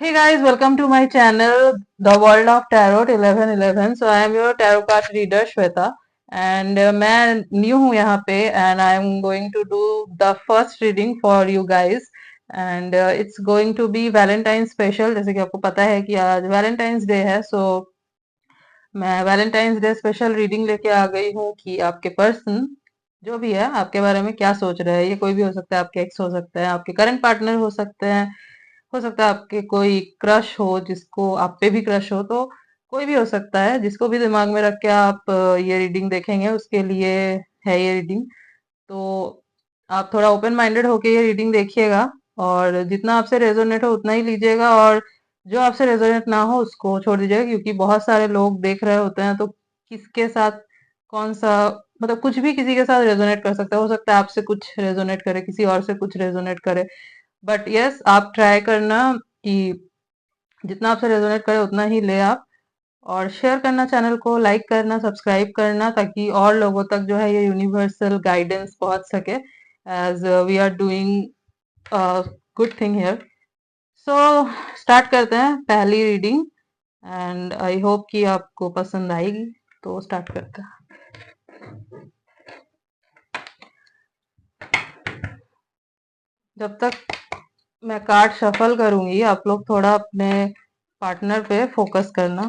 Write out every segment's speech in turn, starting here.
Hey guys, welcome to my channel, The World of Tarot 1111. So I am your tarot card reader Shweta, and मैं new हूँ यहाँ पे, and I am going to do the first reading for you guys, and it's going to be Valentine special. जैसे कि आपको पता है कि आज Valentine's Day है, so मैं Valentine's Day स्पेशल रीडिंग लेके आ गई हूँ कि आपके पर्सन जो भी है आपके बारे में क्या सोच रहे हैं। ये कोई भी हो सकता है, आपके एक्स हो सकते हैं, आपके करंट पार्टनर हो सकते हैं, हो सकता है आपके कोई क्रश हो जिसको आप पे भी क्रश हो, तो कोई भी हो सकता है। जिसको भी दिमाग में रख के आप ये रीडिंग देखेंगे उसके लिए है ये रीडिंग। तो आप थोड़ा ओपन माइंडेड होके ये रीडिंग देखिएगा, और जितना आपसे रेजोनेट हो उतना ही लीजिएगा, और जो आपसे रेजोनेट ना हो उसको छोड़ दीजिएगा, क्योंकि बहुत सारे लोग देख रहे होते हैं, तो किसके साथ कौन सा, मतलब कुछ भी किसी के साथ रेजोनेट कर सकता है। हो सकता है आपसे कुछ रेजोनेट करे, किसी और से कुछ रेजोनेट करे, बट यस आप ट्राई करना कि जितना आपसे रेजोनेट करे उतना ही ले आप, और शेयर करना, चैनल को लाइक करना, सब्सक्राइब करना, ताकि और लोगों तक जो है ये यूनिवर्सल गाइडेंस पहुंच सके, as we are doing good thing here. So start करते हैं पहली रीडिंग, एंड आई होप कि आपको पसंद आएगी। तो स्टार्ट करते हैं। जब तक मैं कार्ड शफल करूंगी आप लोग थोड़ा अपने पार्टनर पे फोकस करना।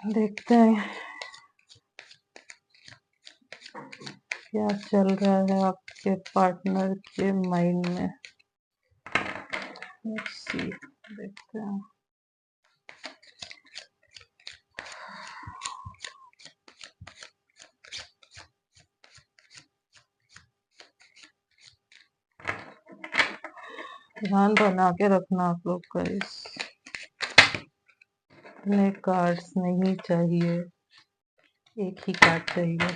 देखते हैं क्या चल रहा है आपके पार्टनर के माइंड में। Let's see, देखते हैं। ध्यान बना के रखना आप लोग का, इतने कार्ड्स नहीं चाहिए, एक ही कार्ड चाहिए।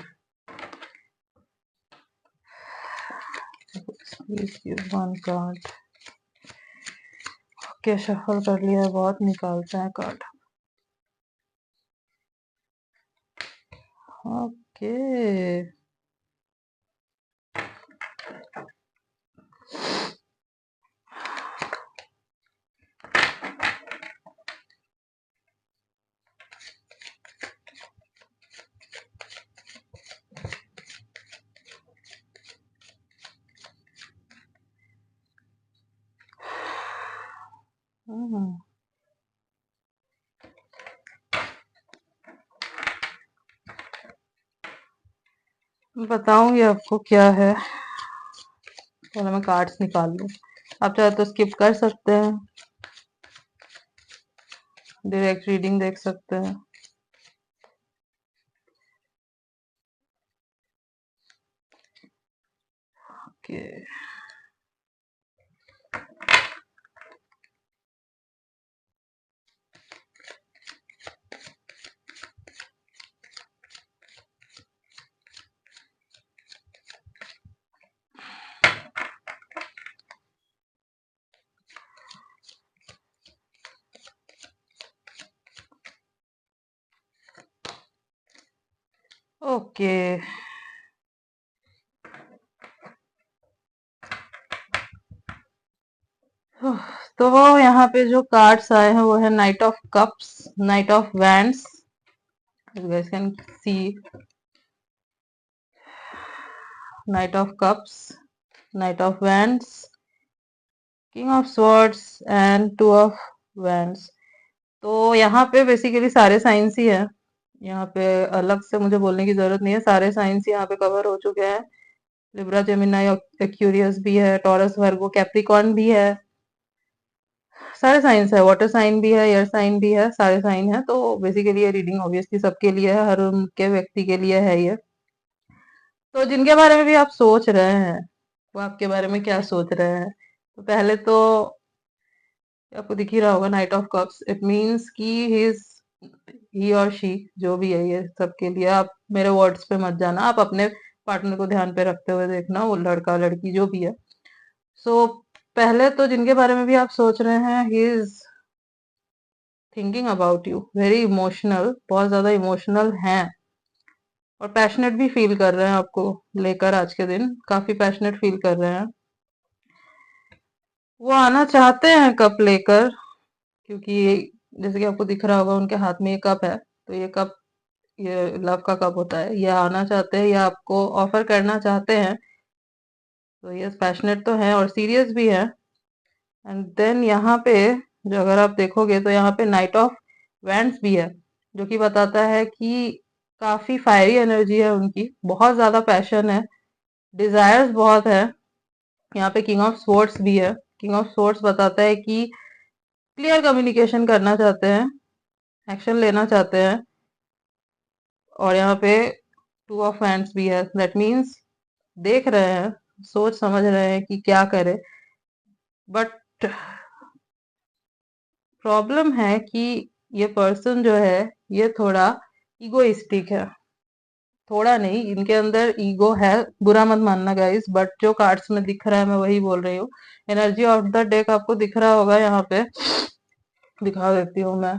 Please give one card. Okay, shuffle कर लिया, बहुत निकालते हैं कार्ड। ओके, बताऊंगी आपको क्या है। चलो मैं कार्ड्स निकाल लूं, आप चाहे तो स्किप कर सकते हैं, डायरेक्ट रीडिंग देख सकते हैं। Okay, okay. तो यहाँ पे जो कार्ड्स आए हैं वो है night of cups, night of wands, you guys can see, night of cups, night of wands, king of swords and two of wands. तो यहाँ पे बेसिकली सारे साइंस ही है, यहाँ पे अलग से मुझे बोलने की जरूरत नहीं है, सारे साइंस यहाँ पे कवर हो चुके हैं। लिब्रा, जेमिनाई, एक्यूरियस भी है, टॉरस, वर्गो, कैप्रिकॉर्न भी है, सारे साइंस है, वाटर साइन भी है, एयर साइन भी है, सारे साइन है। तो बेसिकली ये रीडिंग ऑब्वियसली सबके लिए है, हर उनके व्यक्ति के लिए है ये। तो जिनके बारे में भी आप सोच रहे हैं वो आपके बारे में क्या सोच रहे हैं, तो पहले तो आपको दिख ही रहा होगा night of cups. It means कि ही और शी जो भी है, ये सबके लिए। आप मेरे वर्ड्स पे मत जाना, आप अपने पार्टनर को ध्यान पे रखते हुए देखना, वो लड़का लड़की जो भी है। सो पहले तो जिनके बारे में भी आप सोच रहे हैं, he is thinking about you, very emotional, बहुत ज्यादा इमोशनल हैं, और पैशनेट भी फील कर रहे हैं आपको लेकर, आज के दिन काफी पैशनेट फील कर रहे हैं। वो आना चाहते हैं कप लेकर, क्योंकि जैसे कि आपको दिख रहा होगा उनके हाथ में ये कप है, तो ये कप, ये लव का कप होता है, ये आना चाहते हैं या आपको ऑफर करना चाहते हैं। तो ये पैशनेट तो है और सीरियस भी है। एंड देन यहाँ पे जो अगर आप देखोगे तो यहाँ पे नाइट ऑफ वैंड्स भी है, जो कि बताता है कि काफी फायरी एनर्जी है उनकी, बहुत ज्यादा पैशन है, डिजायर्स बहुत है। यहाँ पे किंग ऑफ स्वॉर्ड्स भी है। किंग ऑफ स्वॉर्ड्स बताता है कि क्लियर कम्युनिकेशन करना चाहते हैं, एक्शन लेना चाहते हैं। और यहाँ पे टू ऑफ हैंड्स भी है, दैट मीन्स देख रहे हैं, सोच समझ रहे हैं कि क्या करें। बट प्रॉब्लम है कि ये पर्सन जो है ये थोड़ा इगोइस्टिक है। थोड़ा नहीं, इनके अंदर ईगो है, बुरा मत मानना गाइस, बट जो कार्ड्स में दिख रहा है मैं वही बोल रही हूँ। एनर्जी ऑफ द डेक आपको दिख रहा होगा, यहाँ पे दिखा देती हूँ मैं।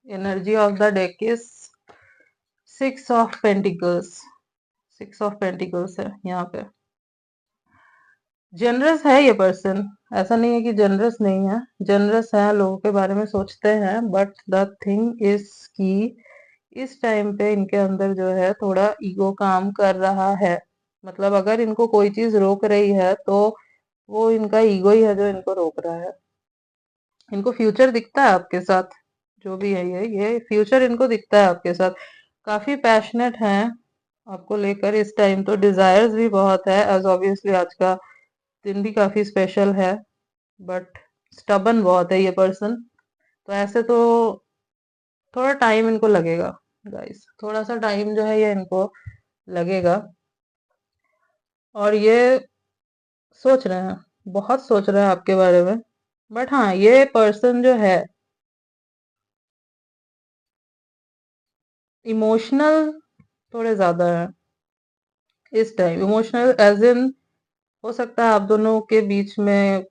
Energy of the deck is 6 of pentacles. 6 of pentacles है यहाँ पे। जनरस है ये पर्सन, ऐसा नहीं है कि जनरस नहीं है, जनरस है, लोगों के बारे में सोचते हैं। बट द थिंग इज कि इस टाइम पे इनके अंदर जो है थोड़ा ईगो काम कर रहा है। मतलब अगर इनको कोई चीज रोक रही है तो वो इनका ईगो ही है जो इनको रोक रहा है। इनको फ्यूचर दिखता है आपके साथ, जो भी है ये फ्यूचर इनको दिखता है आपके साथ। काफी पैशनेट हैं आपको लेकर इस टाइम, तो डिजायर्स भी बहुत है, एज ऑब्वियसली आज का दिन भी काफी स्पेशल है। बट स्टबन बहुत है ये पर्सन, तो ऐसे तो थोड़ा टाइम इनको लगेगा गाइस, थोड़ा सा टाइम जो है ये इनको लगेगा। और ये सोच रहे हैं, बहुत सोच रहे हैं आपके बारे में। बट हाँ, ये पर्सन जो है इमोशनल थोड़े ज्यादा है इस टाइम। इमोशनल एज इन, हो सकता है आप दोनों के बीच में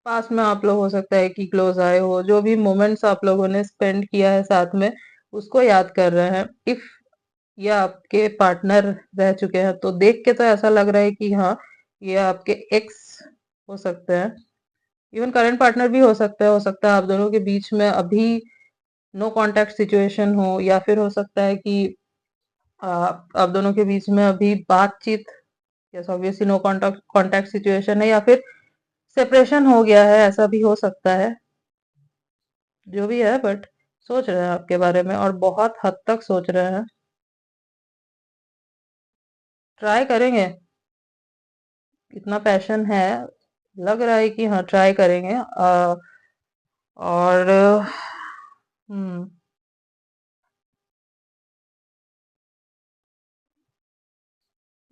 पास में आप लोग, हो सकता है कि क्लोज आए हो, जो भी मोमेंट्स आप लोगों ने स्पेंड किया है साथ में उसको याद कर रहे हैं। इफ ये आपके पार्टनर रह चुके हैं तो देख के तो ऐसा लग रहा है कि हाँ, ये आपके एक्स हो सकते हैं, इवन करंट पार्टनर भी हो सकता है। हो सकता है आप दोनों के बीच में अभी नो कांटेक्ट सिचुएशन हो, या फिर हो सकता है कि आप दोनों के बीच में अभी बातचीत, yes obviously no contact contact situation है, या फिर सेपरेशन हो गया है, ऐसा भी हो सकता है। जो भी है, बट सोच रहे हैं आपके बारे में और बहुत हद तक सोच रहे हैं। ट्राई करेंगे, इतना पैशन है, लग रहा है कि हाँ ट्राई करेंगे। और हम्म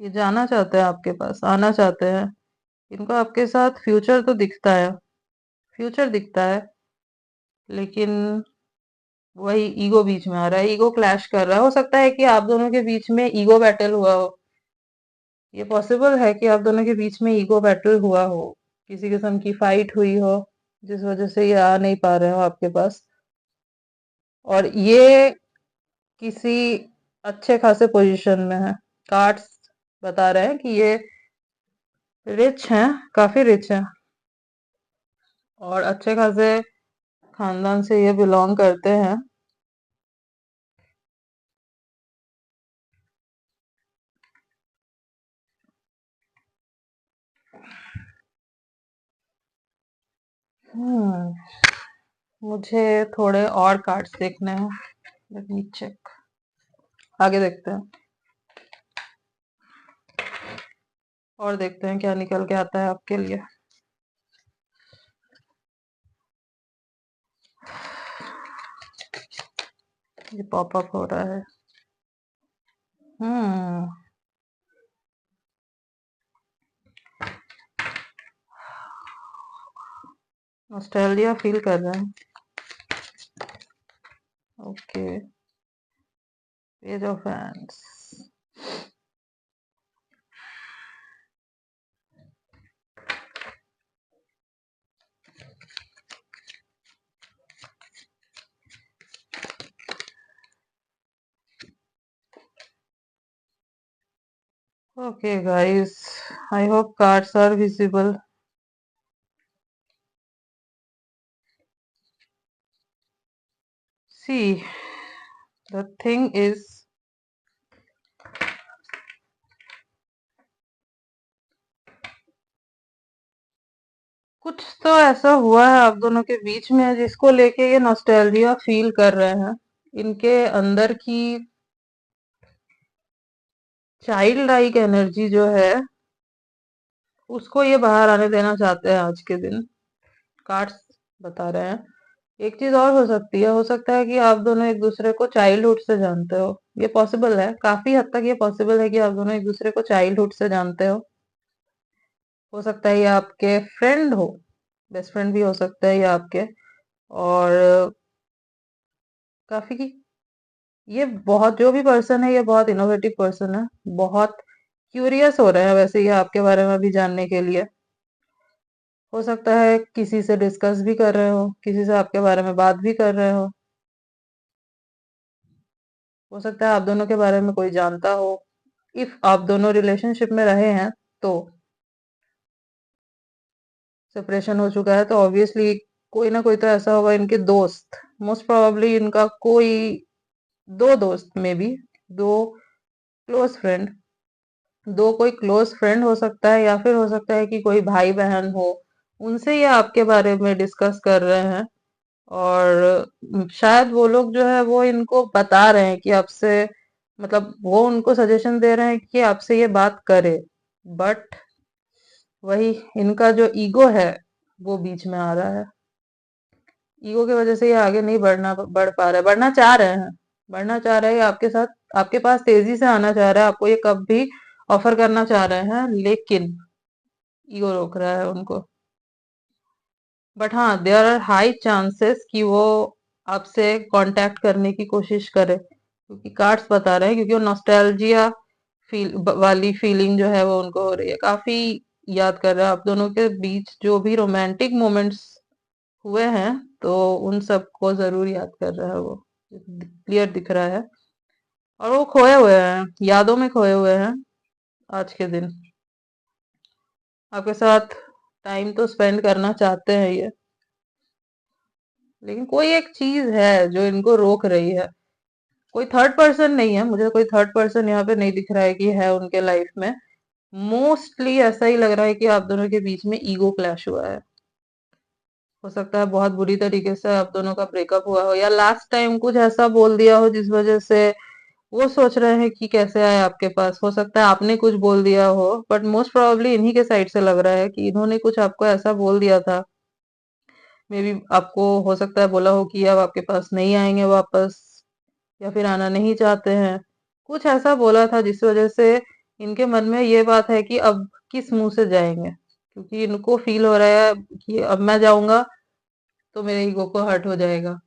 ये जाना चाहते हैं आपके पास, आना चाहते हैं। इनको आपके साथ फ्यूचर तो दिखता है, फ्यूचर दिखता है, लेकिन वही ईगो बीच में आ रहा है, ईगो क्लैश कर रहा है। हो सकता है कि आप दोनों के बीच में ईगो बैटल हुआ हो, ये पॉसिबल है कि आप दोनों के बीच में ईगो बैटल हुआ हो, किसी किस्म की फाइट हुई हो, जिस वजह से ये आ नहीं पा रहे हो आपके पास। और ये किसी अच्छे खासे पोजीशन में है, कार्ड्स बता रहे हैं कि ये रिच हैं, काफी रिच हैं, और अच्छे खासे खानदान से ये बिलोंग करते हैं। हम्म मुझे थोड़े और कार्ड्स देखने हैं, लेट मी चेक, आगे देखते हैं और देखते हैं क्या निकल के आता है आपके लिए। ये पॉपअप हो रहा है। हम्म ऑस्ट्रेलिया फील कर रहे हैं। Okay, page of hands. Okay, guys. I hope cards are visible. See, the thing is, कुछ तो ऐसा हुआ है आप दोनों के बीच में जिसको लेके ये नॉस्टैल्जिया फील कर रहे हैं। इनके अंदर की चाइल्ड लाइक एनर्जी जो है उसको ये बाहर आने देना चाहते हैं आज के दिन। कार्ड्स बता रहे हैं। एक चीज और हो सकता है कि आप दोनों एक दूसरे को चाइल्डहुड से जानते हो। ये पॉसिबल है, काफी हद तक ये पॉसिबल है कि आप दोनों एक दूसरे को चाइल्डहुड से जानते हो सकता है ये आपके फ्रेंड हो, बेस्ट फ्रेंड भी हो सकता है ये आपके। और काफी, ये बहुत, जो भी पर्सन है ये बहुत इनोवेटिव पर्सन है, बहुत क्यूरियस हो रहे हैं वैसे ये आपके बारे में भी जानने के लिए। हो सकता है किसी से डिस्कस भी कर रहे हो, किसी से आपके बारे में बात भी कर रहे हो सकता है आप दोनों के बारे में कोई जानता हो। इफ आप दोनों रिलेशनशिप में रहे हैं तो सेपरेशन हो चुका है तो ऑब्वियसली कोई ना कोई तो ऐसा होगा, इनके दोस्त, मोस्ट प्रोबेबली इनका कोई दो दोस्त में भी, दो क्लोज फ्रेंड, दो कोई क्लोज फ्रेंड हो सकता है, या फिर हो सकता है कि कोई भाई बहन हो, उनसे ये आपके बारे में डिस्कस कर रहे हैं। और शायद वो लोग जो है वो इनको बता रहे हैं कि आपसे, मतलब वो उनको सजेशन दे रहे हैं कि आपसे ये बात करे। बट वही, इनका जो ईगो है वो बीच में आ रहा है। ईगो की वजह से ये आगे नहीं बढ़ पा रहा है। बढ़ना चाह रहे हैं आपके साथ, आपके पास तेजी से आना चाह रहा है, आपको ये कब भी ऑफर करना चाह रहे हैं, लेकिन ईगो रोक रहा है उनको। बट हाँ, देयर आर हाई चांसेस कि वो आपसे कांटेक्ट करने की कोशिश करे, क्योंकि कार्ड्स बता रहे हैं, क्योंकि वो नॉस्टैल्जिया वाली फीलिंग जो है वो उनको हो रही है। काफी याद कर रहा है आप दोनों के बीच जो भी रोमांटिक मोमेंट्स हुए हैं, तो उन सब को जरूर याद कर रहा है वो, क्लियर दिख रहा है। और वो खोए हुए हैं, यादों में खोए हुए हैं आज के दिन। आपके साथ टाइम तो स्पेंड करना चाहते हैं ये, लेकिन कोई एक चीज है जो इनको रोक रही है। कोई थर्ड पर्सन नहीं है, मुझे कोई थर्ड पर्सन यहाँ पे नहीं दिख रहा है कि है उनके लाइफ में। मोस्टली ऐसा ही लग रहा है कि आप दोनों के बीच में ईगो क्लैश हुआ है। हो सकता है बहुत बुरी तरीके से आप दोनों का ब्रेकअप हुआ हो, या लास्ट टाइम कुछ ऐसा बोल दिया हो जिस वजह से वो सोच रहे हैं कि कैसे आए आपके पास। हो सकता है आपने कुछ बोल दिया हो, बट मोस्ट प्रोबेबली इन्हीं के साइड से लग रहा है कि इन्होंने कुछ आपको ऐसा बोल दिया था। मे बी आपको हो सकता है बोला हो कि अब आपके पास नहीं आएंगे वापस, या फिर आना नहीं चाहते हैं। कुछ ऐसा बोला था जिस वजह से इनके मन में ये बात है कि अब किस मुंह से जाएंगे, क्योंकि इनको फील हो रहा है कि अब मैं जाऊंगा तो मेरे ईगो को हर्ट हो जाएगा।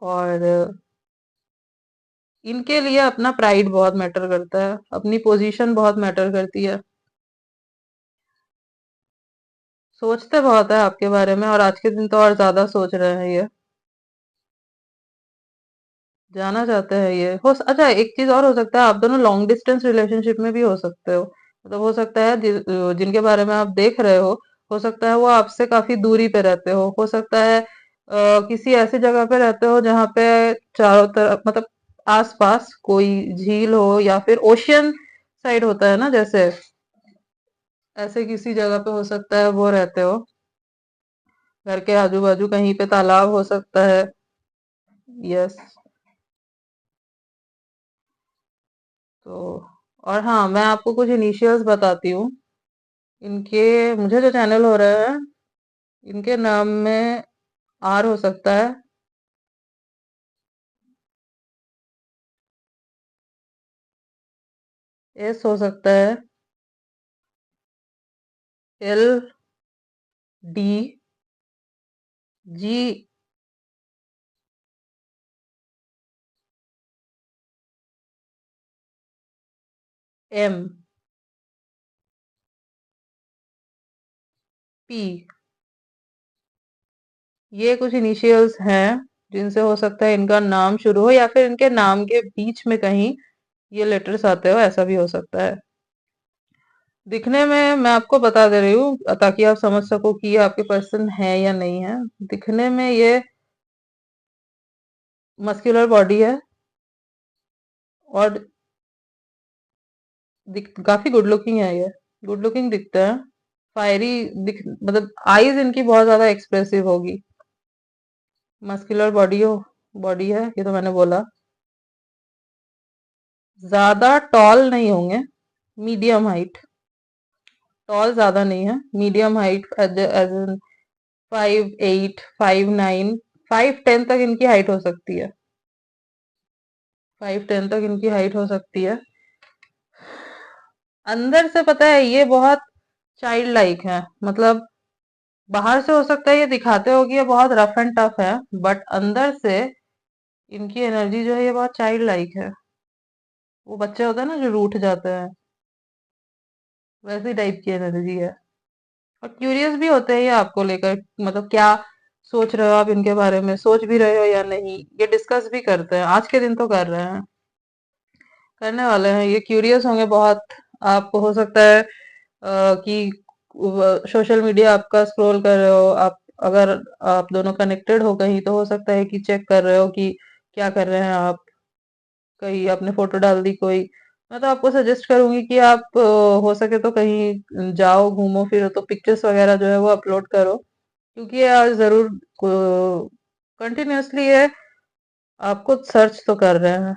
और इनके लिए अपना प्राइड बहुत मैटर करता है, अपनी पोजीशन बहुत मैटर करती है। सोचते बहुत है आपके बारे में, और आज के दिन तो और ज्यादा सोच रहे हैं ये, जाना चाहते हैं ये। अच्छा, एक चीज और हो सकता है, आप दोनों लॉन्ग डिस्टेंस रिलेशनशिप में भी हो सकते हो। मतलब हो सकता है जिनके बारे में आप देख रहे हो सकता है वो आपसे काफी दूरी पे रहते हो सकता है किसी ऐसी जगह पे रहते हो जहाँ पे चारों तरफ, मतलब आसपास कोई झील हो, या फिर ओशियन साइड होता है ना, जैसे ऐसे किसी जगह पे हो सकता है वो रहते हो। घर के आजू बाजू कहीं पे तालाब हो सकता है। यस। तो और हाँ, मैं आपको कुछ इनिशियल्स बताती हूँ इनके। मुझे जो चैनल हो रहा है, इनके नाम में आर हो सकता है, एस हो सकता है, एल, डी, जी, एम, पी। ये कुछ इनिशियल्स हैं जिनसे हो सकता है इनका नाम शुरू हो, या फिर इनके नाम के बीच में कहीं ये लेटर्स आते हो, ऐसा भी हो सकता है। दिखने में मैं आपको बता दे रही हूँ ताकि आप समझ सको कि ये आपके पर्सन है या नहीं है। दिखने में ये मस्कुलर बॉडी है और काफी गुड लुकिंग है ये। गुड लुकिंग दिखते हैं। फायरी दिख मतलब आईज इनकी बहुत ज्यादा एक्सप्रेसिव होगी। मस्कुलर बॉडी है ये तो मैंने बोला। ज्यादा टॉल नहीं होंगे। Medium height. टॉल ज्यादा नहीं है, मीडियम हाइट एज इन 5'8", 5'9", 5'10" तक इनकी हाइट हो सकती है। 5'10" तक इनकी हाइट हो सकती है। अंदर से पता है ये बहुत चाइल्ड लाइक है। मतलब बाहर से हो सकता है ये दिखाते हो कि ये बहुत रफ एंड टफ है, बट अंदर से इनकी एनर्जी जो है ये बहुत चाइल्ड लाइक है। वो बच्चे होते हैं ना जो रूठ जाते हैं, वैसी टाइप की एनर्जी है। और क्यूरियस भी होते हैं ये आपको लेकर, मतलब क्या सोच रहे हो आप इनके बारे में, सोच भी रहे हो या नहीं, ये डिस्कस भी करते हैं। आज के दिन तो कर रहे हैं, करने वाले हैं। ये क्यूरियस होंगे बहुत। आपको हो सकता है कि सोशल मीडिया आपका स्क्रॉल कर रहे हो आप, अगर आप दोनों कनेक्टेड हो कहीं तो हो सकता है कि चेक कर रहे हो कि क्या कर रहे हैं आप। कहीं आपने फोटो डाल दी कोई, मैं तो आपको सजेस्ट करूंगी कि आप हो सके तो कहीं जाओ घूमो फिरो तो पिक्चर्स वगैरह जो है वो अपलोड करो, क्योंकि ये आज जरूर कंटिन्यूअसली ये आपको सर्च तो कर रहे हैं।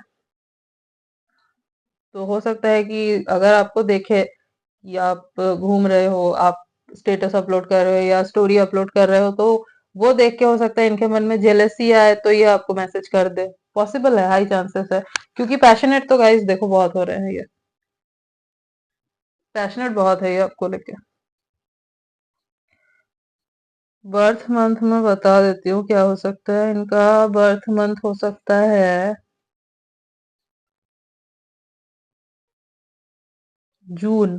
तो हो सकता है कि अगर आपको देखे कि आप घूम रहे हो, आप स्टेटस अपलोड कर रहे हो या स्टोरी अपलोड कर रहे हो, तो वो देख के हो सकता है इनके मन में जेलसी आए तो ये आपको मैसेज कर दे। पॉसिबल है, हाई चांसेस है, क्योंकि पैशनेट तो गाइस देखो बहुत हो रहे हैं ये। पैशनेट बहुत है ये आपको लेके। बर्थ मंथ में बता देती हूँ क्या हो सकता है इनका। बर्थ मंथ हो सकता है जून,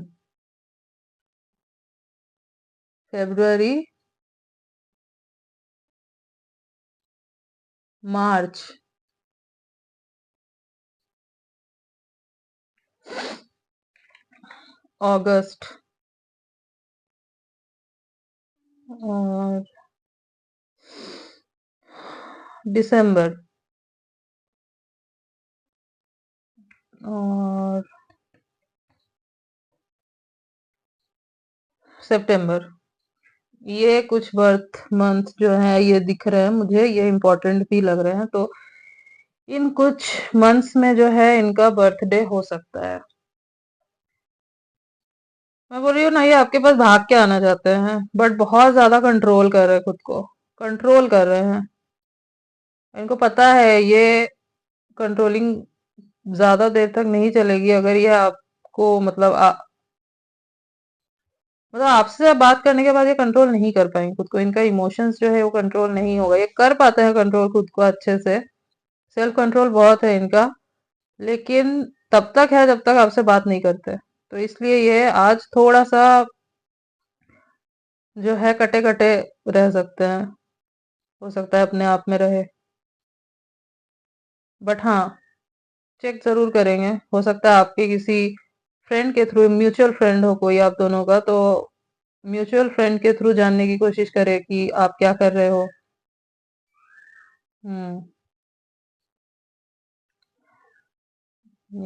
फेब्रुअरी, मार्च, अगस्त और दिसंबर और सितंबर। ये कुछ बर्थ मंथ जो है ये दिख रहे हैं मुझे, ये इम्पोर्टेंट भी लग रहे हैं। तो इन कुछ मंथ्स में जो है इनका बर्थडे हो सकता है। मैं बोल रही हूँ ना, ये आपके पास भाग के आना चाहते हैं बट बहुत ज्यादा कंट्रोल कर रहे हैं खुद को। कंट्रोल कर रहे हैं। इनको पता है ये कंट्रोलिंग ज्यादा देर तक नहीं चलेगी। अगर ये आपको मतलब आपसे बात करने के बाद ये कंट्रोल नहीं कर पाएंगे खुद को। इनका इमोशंस जो है वो कंट्रोल नहीं होगा। ये कर पाते हैं कंट्रोल खुद को अच्छे से, सेल्फ कंट्रोल बहुत है इनका, लेकिन तब तक है जब तक आपसे बात नहीं करते। तो इसलिए ये आज थोड़ा सा जो है कटे कटे रह सकते हैं। हो सकता है अपने आप में रहे, बट हाँ चेक जरूर करेंगे। हो सकता है आपके किसी फ्रेंड के थ्रू, म्यूचुअल फ्रेंड हो कोई आप दोनों का, तो म्यूचुअल फ्रेंड के थ्रू जानने की कोशिश करे कि आप क्या कर रहे हो। हम्म।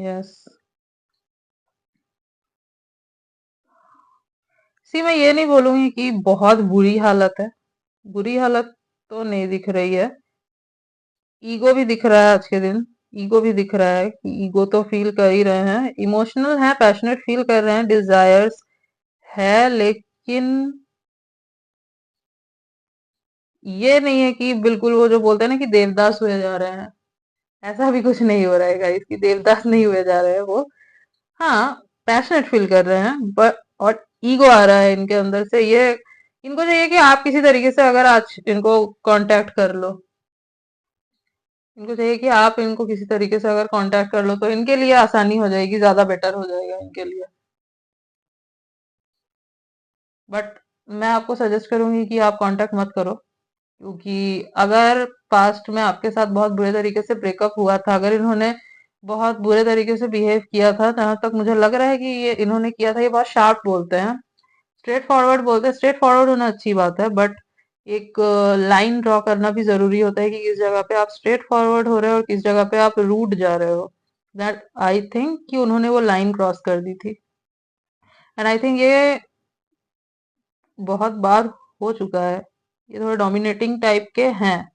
यस। सी मैं ये नहीं बोलूंगी कि बहुत बुरी हालत है। बुरी हालत तो नहीं दिख रही है। ईगो भी दिख रहा है आज के दिन। ईगो भी दिख रहा है कि ईगो तो फील कर ही रहे हैं, इमोशनल है, पैशनेट फील कर रहे हैं, डिजायर्स है, लेकिन ये नहीं है कि बिल्कुल वो जो बोलते हैं ना कि देवदास हुए जा रहे हैं। ऐसा भी कुछ नहीं हो रहा है गाइस कि देवदास नहीं हुए जा रहे हैं वो। हाँ पैशनेट फील कर रहे हैं, बट और ईगो आ रहा है इनके अंदर से। ये इनको चाहिए कि आप किसी तरीके से अगर आज इनको कांटेक्ट कर लो, इनको चाहिए कि आप इनको किसी तरीके से अगर कांटेक्ट कर लो तो इनके लिए आसानी हो जाएगी, ज्यादा बेटर हो जाएगा इनके लिए। बट मैं आपको सजेस्ट करूंगी कि आप कांटेक्ट मत करो, क्योंकि अगर पास्ट में आपके साथ बहुत बुरे तरीके से ब्रेकअप हुआ था, अगर इन्होंने बहुत बुरे तरीके से बिहेव किया था, जहां तक मुझे लग रहा है कि ये इन्होंने किया था। ये बहुत शार्प बोलते हैं, स्ट्रेट फॉरवर्ड बोलते हैं। स्ट्रेट फॉरवर्ड होना अच्छी बात है, बट एक लाइन ड्रॉ करना भी जरूरी होता है कि किस जगह पे आप स्ट्रेट फॉरवर्ड हो रहे हो और किस जगह पे आप रूड जा रहे हो। दैट आई थिंक कि उन्होंने वो लाइन क्रॉस कर दी थी, एंड आई थिंक ये बहुत बार हो चुका है। ये थोड़े डोमिनेटिंग टाइप के हैं।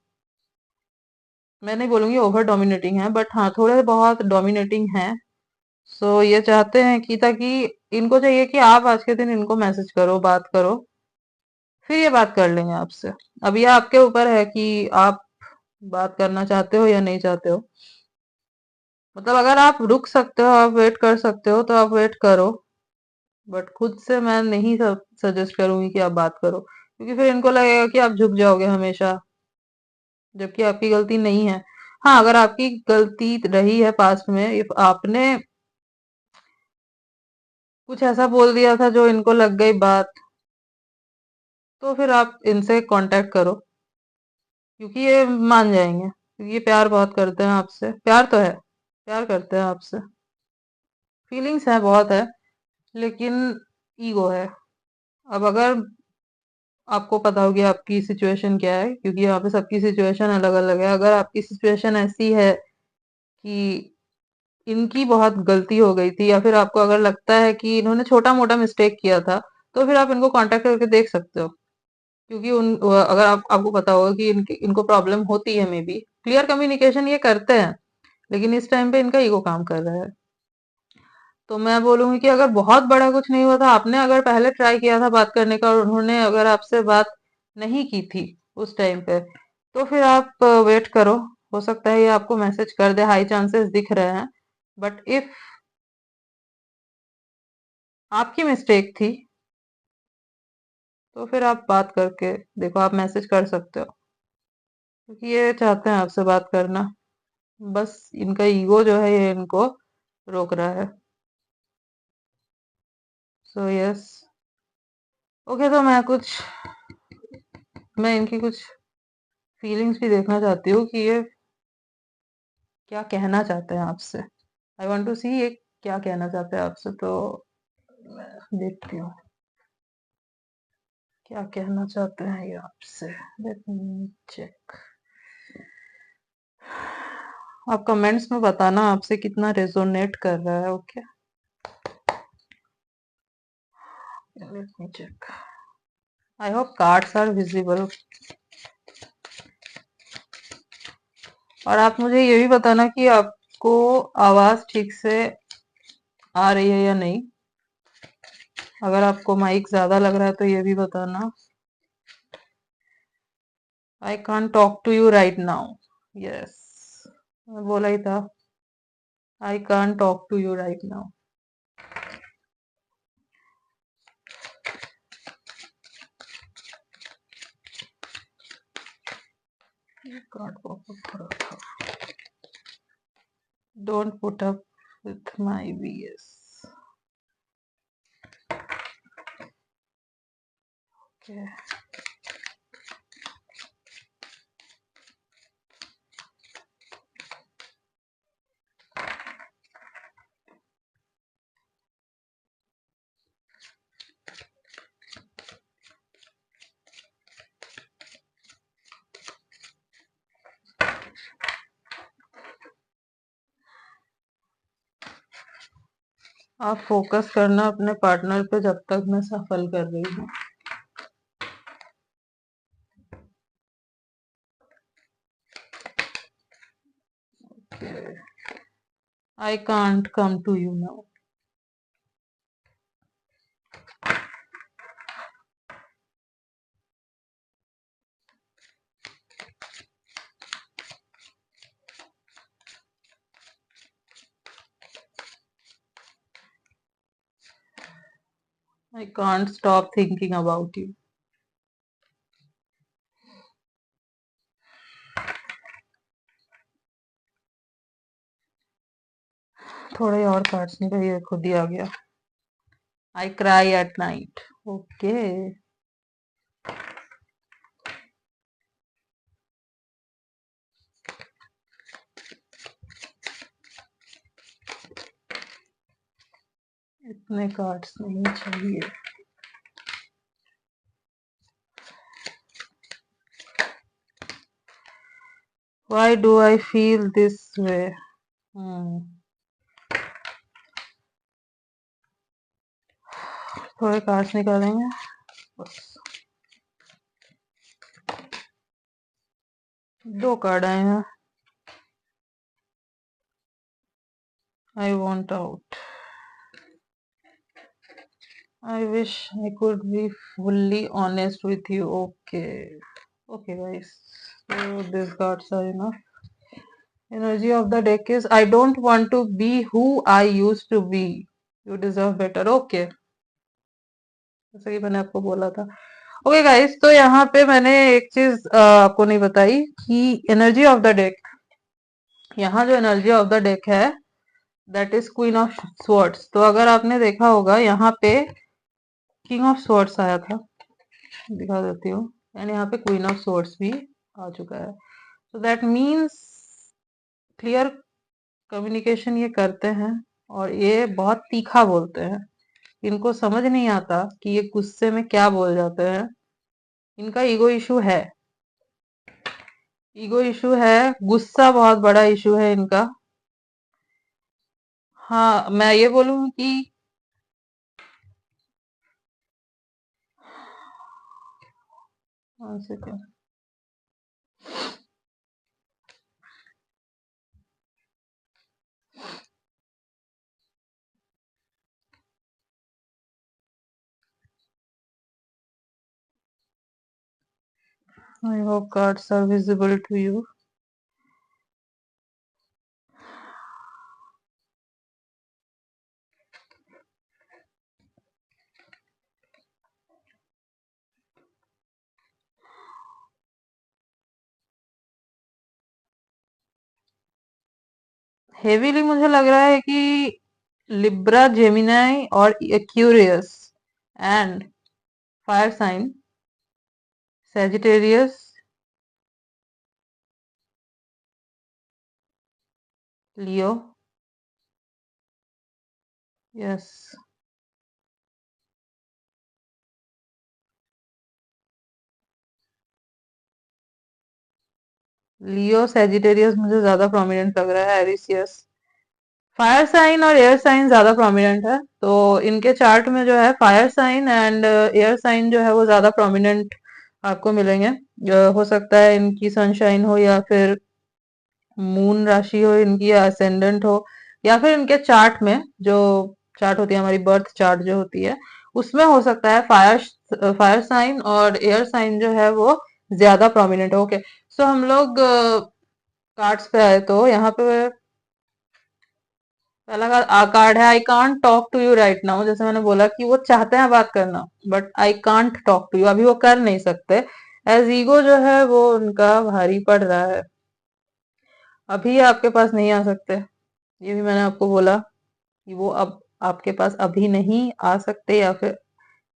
मैं नहीं बोलूंगी ओवर डोमिनेटिंग है, बट हाँ थोड़े बहुत डोमिनेटिंग हैं। सो ये चाहते हैं कि, ताकि इनको चाहिए कि आप आज के दिन इनको मैसेज करो, बात करो, फिर ये बात कर लेंगे आपसे। अब ये आपके ऊपर है कि आप बात करना चाहते हो या नहीं चाहते हो। मतलब अगर आप रुक सकते हो, आप वेट कर सकते हो, तो आप वेट करो, बट खुद से मैं नहीं सजेस्ट करूंगी कि आप बात करो, क्योंकि फिर इनको लगेगा कि आप झुक जाओगे हमेशा, जबकि आपकी गलती नहीं है। हाँ, अगर आपकी गलती रही है पास्ट में, इफ आपने कुछ ऐसा बोल दिया था जो इनको लग गई बात, तो फिर आप इनसे कांटेक्ट करो, क्योंकि ये मान जाएंगे, क्योंकि ये प्यार बहुत करते हैं आपसे। प्यार तो है, प्यार करते हैं आपसे, फीलिंग्स है, बहुत है, लेकिन ईगो है। अब अगर आपको पता होगी आपकी सिचुएशन क्या है, क्योंकि यहाँ पे सबकी सिचुएशन अलग अलग है। अगर आपकी सिचुएशन ऐसी है कि इनकी बहुत गलती हो गई थी, या फिर आपको अगर लगता है कि इन्होंने छोटा मोटा मिस्टेक किया था, तो फिर आप इनको कांटेक्ट करके देख सकते हो। क्योंकि अगर आपको पता होगा कि इनको प्रॉब्लम होती है, मे बी क्लियर कम्युनिकेशन ये करते हैं, लेकिन इस टाइम पे इनका ईगो काम कर रहा है। तो मैं बोलूंगी कि अगर बहुत बड़ा कुछ नहीं हुआ था, आपने अगर पहले ट्राई किया था बात करने का और उन्होंने अगर आपसे बात नहीं की थी उस टाइम पे, तो फिर आप वेट करो। हो सकता है ये आपको मैसेज कर दे, हाई चांसेस दिख रहे हैं। बट इफ आपकी मिस्टेक थी, तो फिर आप बात करके देखो, आप मैसेज कर सकते हो, क्योंकि ये चाहते हैं आपसे बात करना। बस इनका ईगो जो है ये इनको रोक रहा है। So yes, okay. तो मैं इनकी कुछ फीलिंग्स भी देखना चाहती हूँ कि ये क्या कहना चाहते हैं आपसे। आई वॉन्ट टू सी ये क्या कहना चाहते हैं आपसे, तो मैं देखती हूँ क्या कहना चाहते हैं ये आपसे। Let me check. आप कमेंट्स में बताना आपसे कितना रेजोनेट कर रहा है। Okay, let me check. I hope cards are visible. और आप मुझे ये भी बताना कि आपको आवाज ठीक से आ रही है या नहीं। अगर आपको माइक ज्यादा लग रहा है तो ये भी बताना। I can't talk to you right now. Yes, बोला ही था, I can't talk to you right now. Don't put up with my BS। Okay, आप फोकस करना अपने पार्टनर पे जब तक मैं सफल कर रही हूँ। I can't come to you now. I can't stop thinking about you. थोड़े और कार्ड्स नहीं, ये खुद ही आ गया। I cry at night. Okay, इतने कार्ड्स नहीं चाहिए। Why do I feel this way? थोड़े कार्ड्स निकालेंगे बस। 2 कार्ड आए हैं। I want out. I wish I could be fully honest with you. Okay guys, so these cards are enough. Energy of the deck is I don't want to be who I used to be. You deserve better. Okay, जैसे कि मैंने आपको बोला था। Okay guys, तो यहाँ पे मैंने एक चीज आपको नहीं बताई कि एनर्जी ऑफ द डेक, यहाँ जो एनर्जी ऑफ द डेक है that is queen of swords. तो अगर आपने देखा होगा यहाँ पे किंग ऑफ स्वॉर्ड्स आया था, दिखा देती हूँ, एंड यहाँ पे क्वीन ऑफ स्वॉर्ड्स भी आ चुका है। तो दैट मीन्स क्लियर कम्युनिकेशन ये करते हैं और ये बहुत तीखा बोलते हैं। इनको समझ नहीं आता कि ये गुस्से में क्या बोल जाते हैं। इनका ईगो इशू है, ईगो इशू है, गुस्सा बहुत बड़ा इशू है इनका। हाँ, मैं ये बोलूँ कि one second, I hope cards are visible to you. Heavily मुझे लग रहा है कि लिब्रा, जेमिनाई और Aquarius and fire sign, Sagittarius, Leo, yes, Leo Sagittarius मुझे ज्यादा प्रोमिनेंट लग रहा है। Aries, yes. फायर साइन और एयर साइन ज्यादा प्रोमिनेंट है, तो इनके चार्ट में जो है fire sign and air sign जो है वो ज्यादा प्रोमिनेंट आपको मिलेंगे। हो सकता है इनकी सनशाइन हो या फिर मून राशि हो इनकी, या असेंडेंट हो, या फिर इनके चार्ट में जो चार्ट होती है हमारी बर्थ चार्ट जो होती है उसमें हो सकता है फायर साइन और एयर साइन जो है वो ज्यादा प्रोमिनेंट हो। ओके, सो हम लोग कार्ड्स पे आए तो यहाँ पे पहला कार्ड है I can't talk to you right now. जैसे मैंने बोला कि वो चाहते हैं बात करना but I can't talk to you, अभी वो कर नहीं सकते। एज ईगो जो है वो उनका भारी पड़ रहा है, अभी आपके पास नहीं आ सकते। ये भी मैंने आपको बोला कि वो अब आपके पास अभी नहीं आ सकते या फिर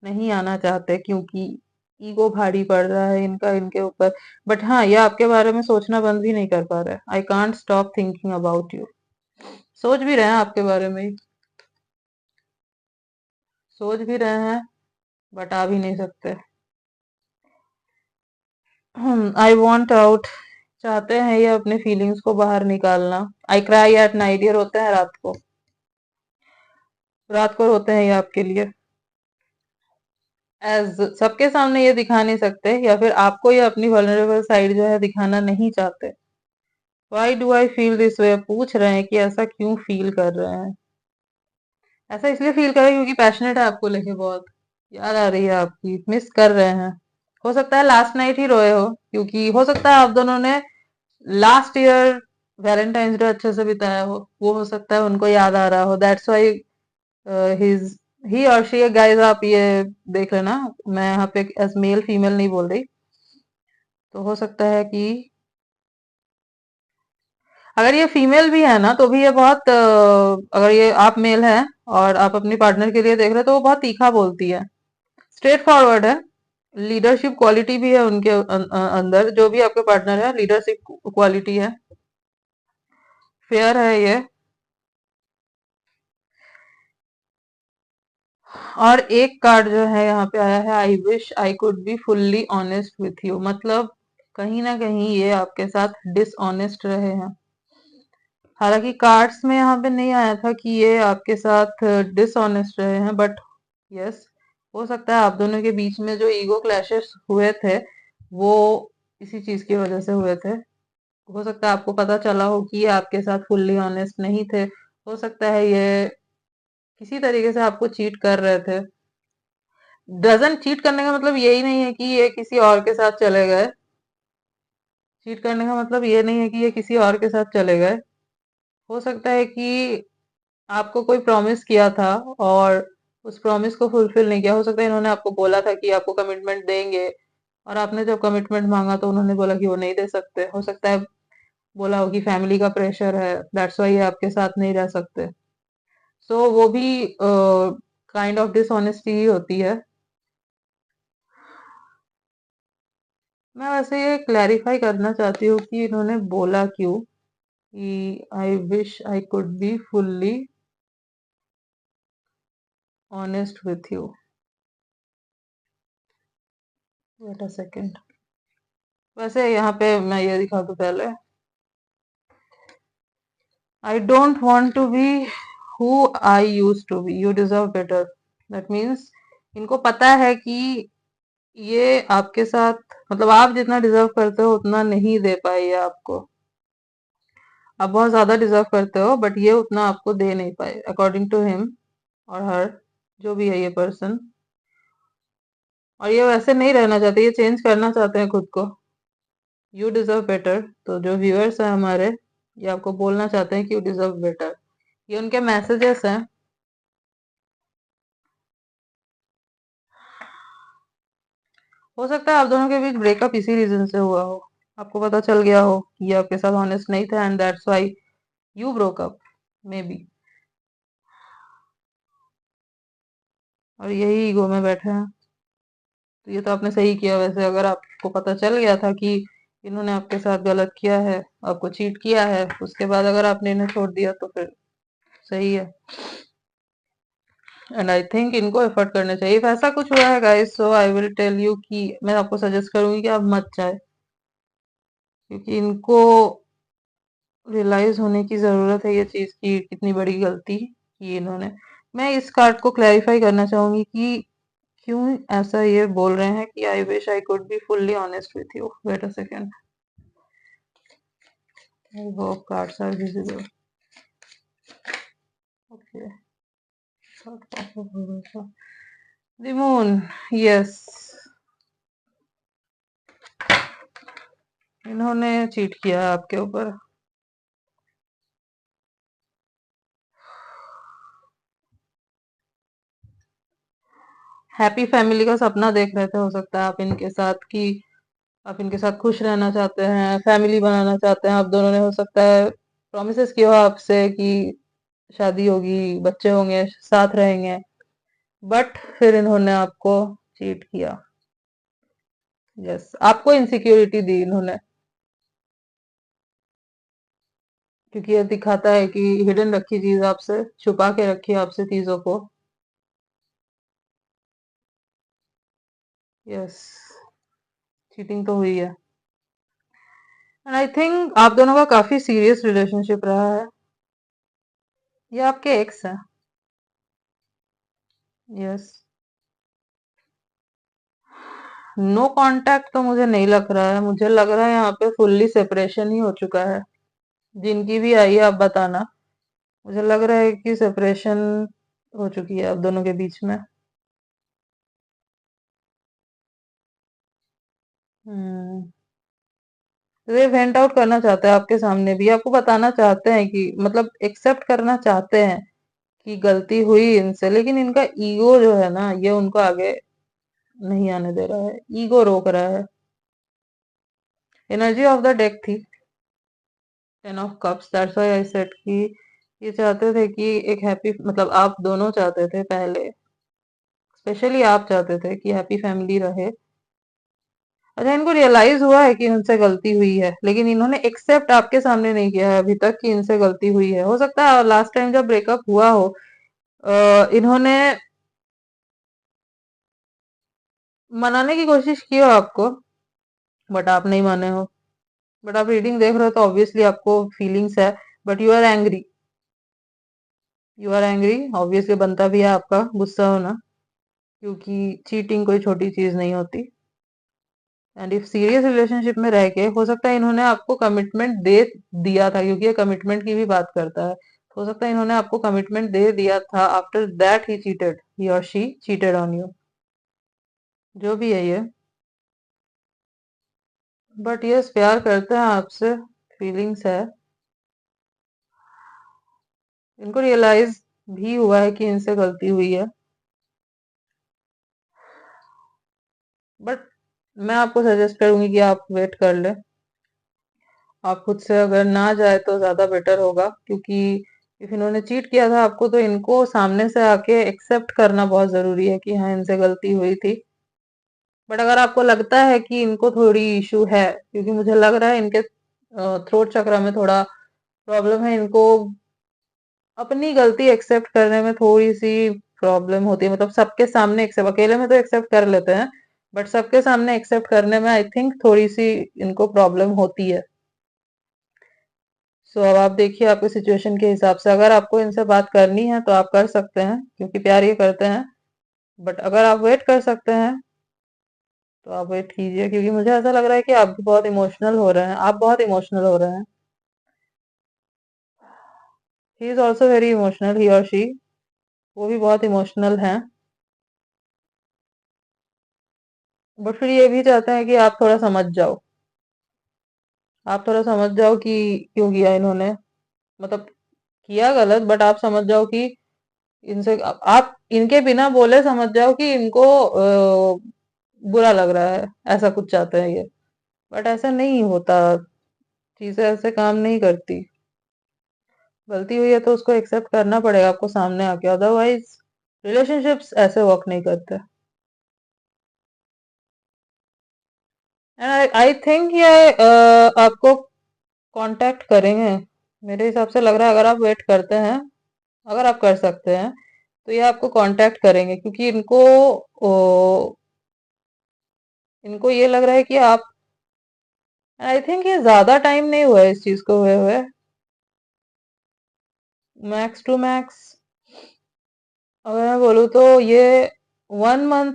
नहीं आना चाहते क्योंकि ईगो भारी पड़ रहा है इनका इनके ऊपर। बट हाँ, ये आपके बारे में सोचना बंद भी नहीं कर पा रहे। आई can't stop thinking about you, सोच भी रहे हैं आपके बारे में ही, सोच भी रहे हैं बट आ भी नहीं सकते। आई वॉन्ट आउट, चाहते हैं ये अपने फीलिंग्स को बाहर निकालना। आई क्राई एट नाइट, ये रोते हैं रात को, रात को रोते हैं ये आपके लिए। एज सबके सामने ये दिखा नहीं सकते या फिर आपको ये अपनी वल्नरेबल साइड जो है दिखाना नहीं चाहते। Why do I feel this way, पूछ रहे हैं कि ऐसा क्यों फील कर रहे हैं। ऐसा इसलिए फील कर रहे हैं क्योंकि पैशनेट है आपको लेके, बहुत याद आ रही है आपकी, मिस कर रहे हैं। हो सकता है लास्ट नाइट ही रोए हो, क्योंकि हो सकता है आप दोनों ने लास्ट ईयर वैलेंटाइंस डे अच्छे से बिताया हो, वो हो सकता है उनको याद आ रहा हो। दैट्स व्हाई हिज ही और शी, गाइस आप ये देख लेना, मैं यहाँ पे एज मेल फीमेल नहीं बोल रही। तो हो सकता है कि अगर ये फीमेल भी है ना तो भी ये बहुत अगर ये आप मेल है और आप अपनी पार्टनर के लिए देख रहे हो तो वो बहुत तीखा बोलती है, स्ट्रेट फॉरवर्ड है। लीडरशिप क्वालिटी भी है उनके अंदर, जो भी आपके पार्टनर है लीडरशिप क्वालिटी है, फेयर है ये। और एक कार्ड जो है यहाँ पे आया है, आई wish I could be fully honest with you. मतलब कहीं ना कहीं ये आपके साथ डिसऑनेस्ट रहे हैं। हालांकि कार्ड्स में यहाँ पे नहीं आया था कि ये आपके साथ डिसऑनेस्ट रहे हैं, बट यस, हो सकता है आप दोनों के बीच में जो ईगो क्लैशेस हुए थे वो इसी चीज की वजह से हुए थे। हो सकता है आपको पता चला हो कि ये आपके साथ फुल्ली ऑनेस्ट नहीं थे। हो सकता है ये किसी तरीके से आपको चीट कर रहे थे। डजंट, चीट करने का मतलब यही नहीं है कि ये किसी और के साथ चले गए। चीट करने का मतलब ये नहीं है कि ये किसी और के साथ चले गए। हो सकता है कि आपको कोई प्रॉमिस किया था और उस प्रॉमिस को फुलफिल नहीं किया। हो सकता है इन्होंने आपको बोला था कि आपको कमिटमेंट देंगे, और आपने जब कमिटमेंट मांगा तो उन्होंने बोला कि वो नहीं दे सकते। हो सकता है बोला हो कि फैमिली का प्रेशर है, दैट्स वाई ये आपके साथ नहीं रह सकते। सो वो भी काइंड ऑफ डिसऑनेस्टी ही होती है। मैं वैसे ये क्लैरिफाई करना चाहती हूँ कि इन्होंने बोला क्यों कि I wish I could be fully honest with you. Wait a second. वैसे यहाँ पे मैं ये दिखा दूं पहले, I don't want to be who I used to be, you deserve better. That means इनको पता है कि ये आपके साथ, मतलब आप जितना डिजर्व करते हो उतना नहीं दे पाई है आपको। आप बहुत ज्यादा डिजर्व करते हो बट ये उतना आपको दे नहीं पाए, अकॉर्डिंग टू हिम और हर, जो भी है ये पर्सन। और ये वैसे नहीं रहना चाहते, ये चेंज करना चाहते हैं खुद को। You deserve better. तो जो व्यूअर्स हैं हमारे, ये आपको बोलना चाहते हैं कि यू डिजर्व बेटर। ये उनके मैसेजेस हैं। हो सकता है आप दोनों के बीच ब्रेकअप इसी रीजन से हुआ हो। आपको पता चल गया हो कि ये आपके साथ ऑनेस्ट नहीं था, and that's why you broke up, may be. और यही ईगो में बैठे हैं। तो ये तो आपने सही किया। वैसे अगर आपको पता चल गया था कि इन्होंने आपके साथ गलत किया है, आपको चीट किया है, उसके बाद अगर आपने इन्हें छोड़ दिया तो फिर सही है। एंड आई थिंक इनको एफर्ट करने चाहिए। इफ ऐसा कुछ हुआ है guys, so I will tell you कि मैं आपको सजेस्ट करूंगी कि आप मत जाए, क्योंकि इनको रियलाइज होने की जरूरत है ये चीज की कितनी बड़ी गलती की इन्होंने। मैं इस कार्ड को क्लैरिफाई करना चाहूंगी कि क्यों ऐसा ये बोल रहे हैं कि I wish I could be fully honest with you. Wait a second, I hope cards are visible. Okay, the moon, yes, इन्होंने चीट किया है आपके ऊपर। हैप्पी फैमिली का सपना देख रहे थे, हो सकता है आप इनके साथ, कि आप इनके साथ खुश रहना चाहते हैं, फैमिली बनाना चाहते हैं। आप दोनों ने हो सकता है प्रॉमिसेस किया हो आपसे कि शादी होगी, बच्चे होंगे, साथ रहेंगे, बट फिर इन्होंने आपको चीट किया। यस, आपको इनसिक्योरिटी दी इन्होंने, क्योंकि ये दिखाता है कि हिडन रखी चीज आपसे, छुपा के रखी आपसे चीजों को। यस, चीटिंग तो हुई है। एंड आई थिंक आप दोनों का काफी सीरियस रिलेशनशिप रहा है। ये आपके एक्स हैं। यस, नो कांटेक्ट तो मुझे नहीं लग रहा है। मुझे लग रहा है यहाँ पे फुल्ली सेपरेशन ही हो चुका है। जिनकी भी आई है आप बताना। मुझे लग रहा है कि सेपरेशन हो चुकी है आप दोनों के बीच में। हम्म, तो ये वेंट आउट करना चाहते हैं आपके सामने भी, आपको बताना चाहते हैं कि, मतलब एक्सेप्ट करना चाहते हैं कि गलती हुई इनसे, लेकिन इनका ईगो जो है ना, ये उनको आगे नहीं आने दे रहा है। ईगो रोक रहा है। एनर्जी ऑफ द डेक थी ten of cups, that's why I said कि ये चाहते थे कि एक हैप्पी, मतलब आप दोनों चाहते थे पहले, स्पेशली आप चाहते थे कि हैप्पी फैमिली रहे। अच्छा, इनको रियलाइज हुआ है कि इनसे गलती हुई है, लेकिन इन्होंने एक्सेप्ट आपके सामने नहीं किया है अभी तक कि इनसे गलती हुई है। हो सकता है लास्ट टाइम जब ब्रेकअप हुआ हो, इन्होंने मनाने की कोशिश की हो आपको, बट आप नहीं माने हो। बट आप रीडिंग देख रहे हो तो ऑब्वियसली आपको फीलिंग्स है, but you are angry. You are angry, obviously बनता भी है आपका गुस्सा होना, क्योंकि चीटिंग कोई छोटी चीज नहीं होती। एंड इफ सीरियस रिलेशनशिप में रह के हो सकता है इन्होंने आपको कमिटमेंट दे दिया था, क्योंकि ये कमिटमेंट की भी बात करता है। हो सकता है इन्होंने आपको कमिटमेंट दे दिया था, आफ्टर दैट ही और शी चीटेड ऑन यू, जो भी है ये। बट यस, प्यार करते हैं आपसे, फीलिंग्स है। इनको रियलाइज भी हुआ है कि इनसे गलती हुई है, बट मैं आपको सजेस्ट करूंगी कि आप वेट कर ले। आप खुद से अगर ना जाए तो ज्यादा बेटर होगा, क्योंकि इफ इन्होंने चीट किया था आपको तो इनको सामने से आके एक्सेप्ट करना बहुत जरूरी है कि हाँ इनसे गलती हुई थी। बट अगर आपको लगता है कि इनको थोड़ी इशू है, क्योंकि मुझे लग रहा है इनके थ्रोट चक्र में थोड़ा प्रॉब्लम है, इनको अपनी गलती एक्सेप्ट करने में थोड़ी सी प्रॉब्लम होती है। मतलब सबके सामने एक्सेप्ट, अकेले में तो एक्सेप्ट कर लेते हैं, बट सबके सामने एक्सेप्ट करने में आई थिंक थोड़ी सी इनको प्रॉब्लम होती है। सो अब आप देखिए आपकी सिचुएशन के हिसाब से, अगर आपको इनसे बात करनी है तो आप कर सकते हैं, क्योंकि प्यार ये करते हैं। बट अगर आप वेट कर सकते हैं तो आप वेट कीजिए, क्योंकि मुझे ऐसा लग रहा है कि आप भी बहुत इमोशनल हो रहे हैं, आप बहुत इमोशनल हो रहे हैं। He is also very emotional, he और शी, वो भी बहुत इमोशनल हैं। बट फिर ये भी चाहते हैं कि आप थोड़ा समझ जाओ, आप थोड़ा समझ जाओ कि क्यों किया इन्होंने। मतलब किया गलत, बट आप समझ जाओ कि इनसे आप इनके बिना बोले समझ जाओ कि इनको बुरा लग रहा है, ऐसा कुछ चाहते हैं ये। बट ऐसा नहीं होता, चीजें ऐसे काम नहीं करती। गलती हुई है तो उसको एक्सेप्ट करना पड़ेगा आपको सामने आके, अदरवाइज रिलेशनशिप्स ऐसे वर्क नहीं करते। एंड आई थिंक ये आपको कांटेक्ट करेंगे, मेरे हिसाब से लग रहा है। अगर आप वेट करते हैं, अगर आप कर सकते हैं तो ये आपको कांटेक्ट करेंगे, क्योंकि इनको ये लग रहा है कि आप, आई थिंक ये ज्यादा टाइम नहीं हुआ है इस चीज को हुए हुए, मैक्स टू मैक्स अगर मैं बोलूँ तो ये 1 मंथ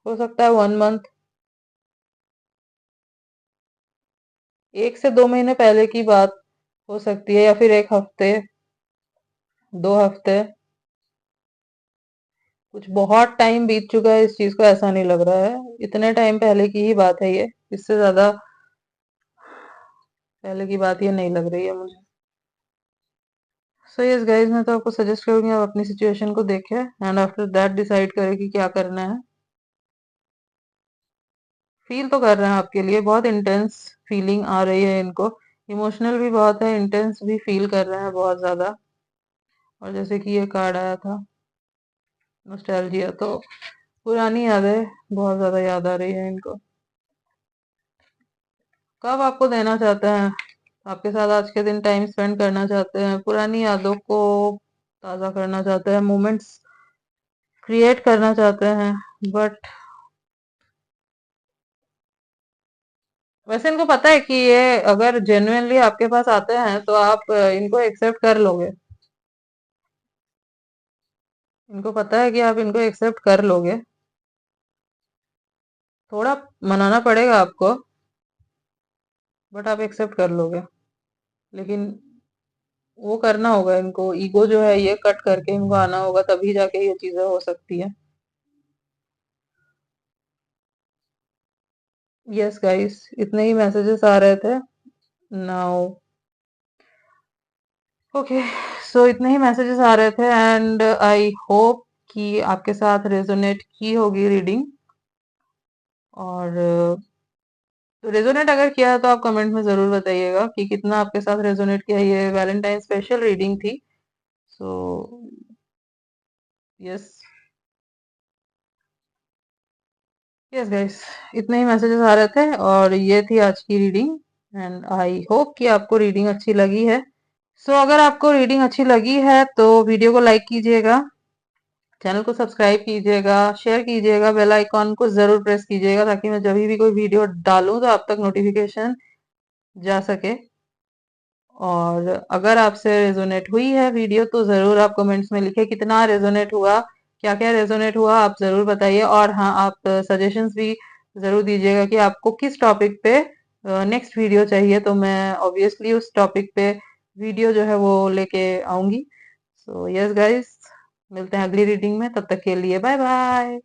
हो सकता है, 1 मंथ, 1 से 2 महीने पहले की बात हो सकती है, या फिर 1 हफ्ते, 2 हफ्ते। कुछ बहुत टाइम बीत चुका है इस चीज को, ऐसा नहीं लग रहा है, इतने टाइम पहले की ही बात है ये, इससे ज्यादा पहले की बात ये नहीं लग रही है मुझे। सो यस गाइज, मैं तो आपको सजेस्ट करूंगी आप अपनी सिचुएशन को देखें एंड आफ्टर दैट डिसाइड करें कि क्या करना है। फील तो कर रहे हैं आपके लिए, बहुत इंटेंस फीलिंग आ रही है इनको, इमोशनल भी बहुत है, इंटेंस भी फील कर रहे हैं बहुत ज्यादा। और जैसे कि ये कार्ड आया था नॉस्टैल्जिया, तो पुरानी यादें बहुत ज्यादा याद आ रही है इनको। कब आपको देना चाहते हैं, आपके साथ आज के दिन टाइम स्पेंड करना चाहते हैं, पुरानी यादों को ताजा करना चाहते हैं, मोमेंट्स क्रिएट करना चाहते हैं। बट वैसे इनको पता है कि ये अगर जेन्युइनली आपके पास आते हैं तो आप इनको एक्सेप्ट कर लोगे, इनको पता है कि आप इनको एक्सेप्ट कर लोगे। थोड़ा मनाना पड़ेगा आपको, बट आप एक्सेप्ट कर लोगे। लेकिन वो करना होगा इनको, ईगो जो है ये कट करके इनको आना होगा, तभी जाके ये चीजें हो सकती है। यस गाइस, इतने ही मैसेजेस आ रहे थे नाउ। ओके, सो इतने ही मैसेजेस आ रहे थे एंड आई होप कि आपके साथ रेजोनेट की होगी रीडिंग। और रेजोनेट अगर किया है तो आप कमेंट में जरूर बताइएगा कि कितना आपके साथ रेजोनेट किया। ये वैलेंटाइन स्पेशल रीडिंग थी, सो यस, यस गाइस, इतने ही मैसेजेस आ रहे थे और ये थी आज की रीडिंग। एंड आई होप कि आपको रीडिंग अच्छी लगी है। सो अगर आपको रीडिंग अच्छी लगी है तो वीडियो को लाइक कीजिएगा, चैनल को सब्सक्राइब कीजिएगा, शेयर कीजिएगा, बेल आइकॉन को जरूर प्रेस कीजिएगा ताकि मैं जब भी कोई वीडियो डालूं तो आप तक नोटिफिकेशन जा सके। और अगर आपसे रेजोनेट हुई है वीडियो तो जरूर आप कमेंट्स में लिखें कितना रेजोनेट हुआ, क्या क्या रेजोनेट हुआ आप जरूर बताइए। और हाँ, आप सजेशंस भी जरूर दीजिएगा कि आपको किस टॉपिक पे नेक्स्ट वीडियो चाहिए, तो मैं ऑब्वियसली उस टॉपिक पे वीडियो जो है वो लेके आऊंगी। सो यस गाइस, मिलते हैं अगली रीडिंग में, तब तक के लिए बाय बाय।